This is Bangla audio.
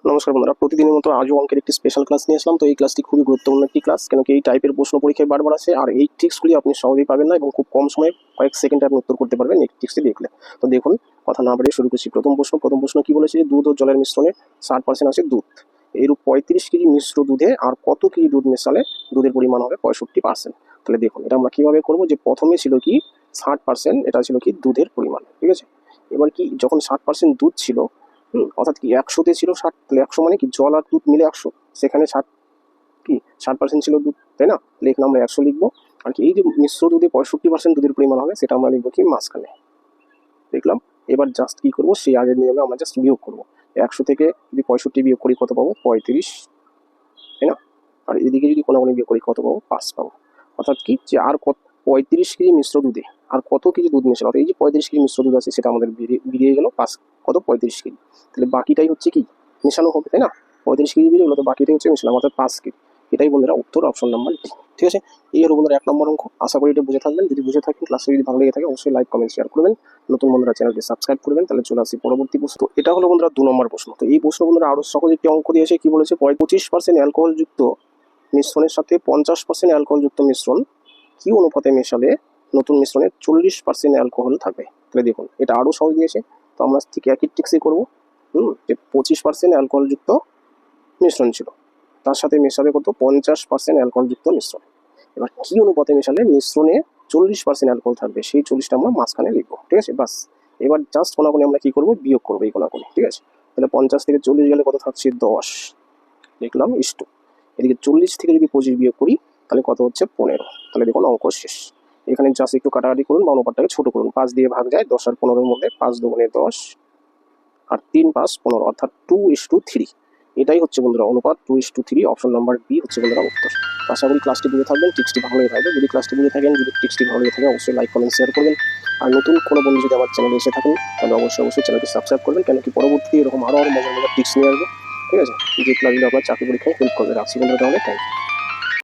নমস্কার বন্ধুরা, প্রতিদিনের মতো আজও অঙ্কের একটি স্পেশাল ক্লাস নিয়ে আসলাম। তো এই ক্লাসটি খুবই গুরুত্বপূর্ণ একটি ক্লাস, কেন কি এই টাইপের প্রশ্ন পরীক্ষায় বারবার আসে, আর এই ট্রিক্সগুলি আপনি সহজেই পাবেন না এবং খুব কম সময়ে কয়েক সেকেন্ডে আপনি উত্তর করতে পারবেন এই ট্রিক্সটি দেখলে। তো দেখুন, কথা না বাড়িয়ে শুরু করছি। প্রথম প্রশ্ন কি বলেছে যে দুধ ও জলের মিশ্রণে 60% আছে দুধ। এরূপ 35 কেজি মিশ্র দুধে আর কত কেজি দুধ মেশালে দুধের পরিমাণ হবে 65%। তাহলে দেখুন, এটা আমরা কিভাবে করবো, যে প্রথমে ছিল কি 60%, এটা ছিল কি দুধের পরিমাণ, ঠিক আছে। এবার কি যখন 60% দুধ ছিল, অর্থাৎ কি 100-তে ছিল 60, তাহলে 100 মানে কি জল আর দুধ মিলে 100, সেখানে 60% ছিল দুধ, তাই না? লিখলাম আমরা 100 লিখবো। আর কি এই যে মিশ্র দুধে 65% দুধের পরিমাণ হবে, সেটা আমরা লিখবো কি মাঝখানে, দেখলাম। এবার জাস্ট কি করবো, সেই আগের নিয়মে আমরা জাস্ট বিয়োগ করবো। 100 থেকে যদি 65 বিয়োগ করি কত পাবো? 35, তাই না? আর এদিকে যদি কোনাগুনি বিয়োগ করি কত পাবো? 5 পাবো। অর্থাৎ কি, যে আর কত 35 কেজি মিশ্র দুধে আর কত কেজি দুধ মেশানো, অর্থাৎ এই যে 35 কেজি মিশ্র দুধ আছে সেটা আমাদের বেরিয়ে গেল 5 কত 35 কেজি। তাহলে বাকিটাই হচ্ছে কি মেশানো হবে, তাই না? 35 কেজি বেরিয়ে গেলো, তো বাকিটাই হচ্ছে মেশানো, অর্থাৎ 5 কেজি। এটাই বন্ধুরা উত্তর, অপশন নাম্বার ডি। ঠিক আছে, এই হলো বন্ধুরা 1 নম্বর অঙ্ক। আশা করি এটা বুঝে থাকবেন। যদি বুঝে থাকেন, ক্লাসে যদি ভালো লেগে থাকে অবশ্যই লাইক কমেন্ট শেয়ার করবেন। নতুন বন্ধুরা চ্যানেলটি সাবস্ক্রাইব করবেন। তাহলে চলে আসি পরবর্তী প্রশ্ন। তো এটা হলো বন্ধুরা 2 নম্বর প্রশ্ন। তো এই প্রশ্ন বন্ধুরা আরো সহজ একটি অঙ্ক দিয়েছে। কি বলেছে, 25% অ্যালকোহল যুক্ত মিশ্রণের সাথে 50% অ্যালকোহলযুক্ত মিশ্রণ কি অনুপাতে মেশালে নতুন মিশ্রণে 40% অ্যালকোহল থাকবে। তাহলে দেখুন, এটা আরও সহজ দিয়েছে। তো আমরা ঠিক একই ট্রিক্সই করবো। যে 25% অ্যালকোহলযুক্ত মিশ্রণ ছিল, তার সাথে মেশাবে কত? 50% অ্যালকোহলযুক্ত মিশ্রণ। এবার কি অনুপাতে মেশালে মিশ্রণে 40% অ্যালকোহল থাকবে, সেই 40টা আমরা মাঝখানে লিখবো, ঠিক আছে। বাস, এবার জাস্ট কোনাকুনি আমরা কি করবো, বিয়োগ করবো এই কোনাকুনি, ঠিক আছে। তাহলে 50 থেকে 40 গেলে কত থাকছে? 10 লিখলাম ইস্টু। এদিকে 40 থেকে যদি 25 বিয়োগ করি তাহলে কত হচ্ছে? 15। তাহলে দেখুন অঙ্ক শেষ। এখানে জাস্ট একটু কাটাকাটি করুন বা অনুপাতটাকে ছোট করুন। 5 দিয়ে ভাগ যায় 10 আর 15-এর মধ্যে, 5 দুগুণে 10 আর 3 5 15, অর্থাৎ 2:3। এটাই হচ্ছে বন্ধুরা অনুপাত, 2:3। অপশন নাম্বার বি হচ্ছে বন্ধুরা উত্তর। আশা করি ক্লাসটি বুঝে থাকবেন, টিক্সটি ভালো লেগে থাকবে। যদি ক্লাসটি বুঝে থাকেন, যদি টিক্সটি ভালো লেগে থাকে অবশ্যই লাইক কমেন্ট শেয়ার করবেন। আর নতুন কোনো বন্ধু যদি আমার চ্যানেলে এসে থাকেন তাহলে অবশ্যই চ্যানেলটি সাবস্ক্রাইব করবেন, কেন কি পরবর্তীতে এরকম আরও মজার টিক্স নিয়ে আসবো, ঠিক আছে, যে ক্লাসগুলো আপনার চাকরি পরীক্ষায় হেল্প করবে। রাখছি বন্ধুরা, তাহলে থ্যাংক ইউ।